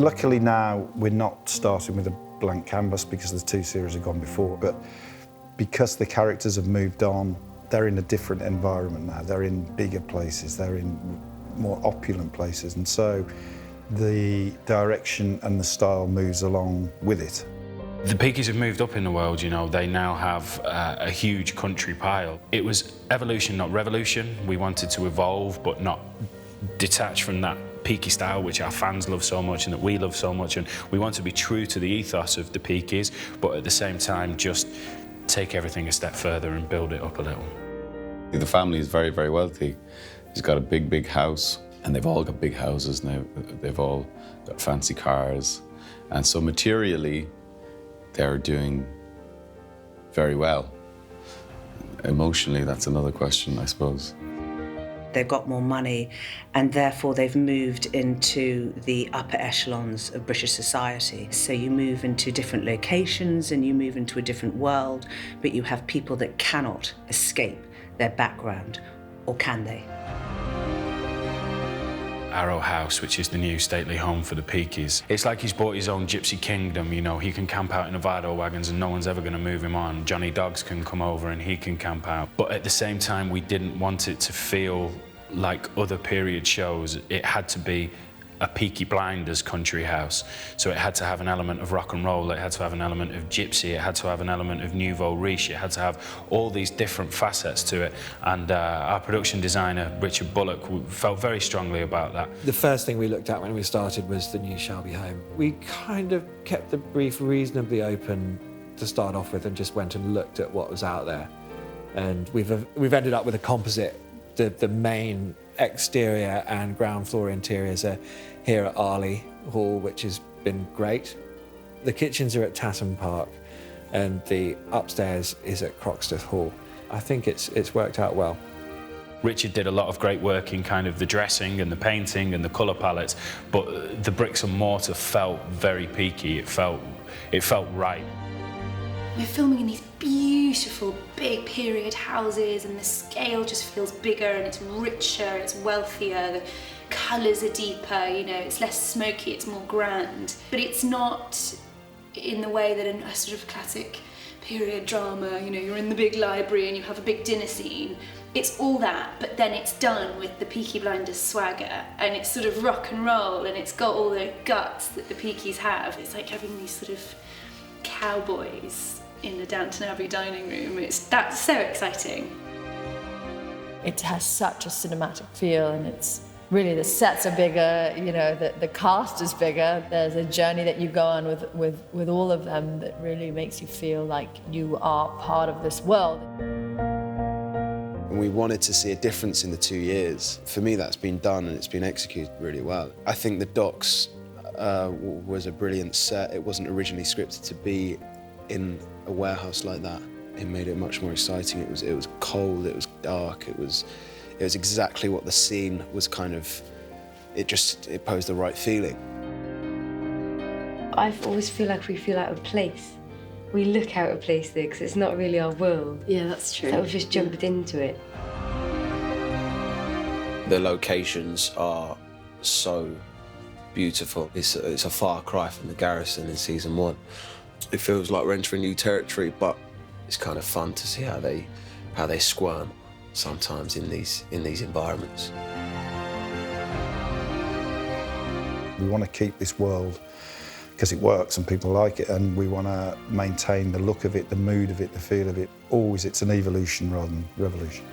Luckily now we're not starting with a blank canvas because the two series have gone before, but because the characters have moved on, they're in a different environment now. They're in bigger places, they're in more opulent places, and so the direction and the style moves along with it. The Peakies have moved up in the world, you know. They now have a huge country pile. It was evolution, not revolution. We wanted to evolve, but not detach from that Peaky style, which our fans love so much and that we love so much. And we want to be true to the ethos of the Peakies, but at the same time, just take everything a step further and build it up a little. The family is very, very wealthy. He's got a big, big house, and they've all got big houses now. They've all got fancy cars. And so materially, they're doing very well. Emotionally, that's another question, I suppose. They've got more money, and therefore they've moved into the upper echelons of British society. So you move into different locations and you move into a different world, but you have people that cannot escape their background, or can they? Arrow House, which is the new stately home for the Peakies. It's like he's bought his own gypsy kingdom, you know. He can camp out in the Vado wagons and no one's ever going to move him on. Johnny Dogs can come over and he can camp out. But at the same time, we didn't want it to feel like other period shows. It had to be a Peaky Blinders country house. So it had to have an element of rock and roll, it had to have an element of gypsy, it had to have an element of nouveau riche, it had to have all these different facets to it. And our production designer, Richard Bullock, felt very strongly about that. The first thing we looked at when we started was the new Shelby home. We kind of kept the brief reasonably open to start off with and just went and looked at what was out there. And we've ended up with a composite. The main exterior and ground floor interiors are here at Arley Hall, which has been great. The kitchens are at Tatton Park and the upstairs is at Croxteth Hall. I think it's worked out well. Richard did a lot of great work in kind of the dressing and the painting and the colour palettes, but the bricks and mortar felt very Peaky. It felt right. We're filming in these beautiful big period houses and the scale just feels bigger and it's richer, it's wealthier, the colours are deeper, you know, it's less smoky, it's more grand. But it's not in the way that a sort of classic period drama, you know, you're in the big library and you have a big dinner scene. It's all that, but then it's done with the Peaky Blinders swagger and it's sort of rock and roll and it's got all the guts that the Peakies have. It's like having these sort of cowboys in the Downton Abbey dining room. That's so exciting. It has such a cinematic feel and it's really, the sets are bigger, you know, the cast is bigger. There's a journey that you go on with all of them that really makes you feel like you are part of this world. And we wanted to see a difference in the 2 years. For me, that's been done and it's been executed really well. I think the docks was a brilliant set. It wasn't originally scripted to be in a warehouse like that. It made it much more exciting. It was cold, it was dark, it was exactly what the scene was kind of, it posed the right feeling. I always feel like we feel out of place. We look out of place there because it's not really our world. Yeah, that's true. So we've just jumped into it. The locations are so beautiful. It's a far cry from the Garrison in season 1. It feels like we're entering new territory, but it's kind of fun to see how they squirm sometimes in these environments. We want to keep this world because it works and people like it, and we want to maintain the look of it, the mood of it, the feel of it. Always it's an evolution rather than revolution.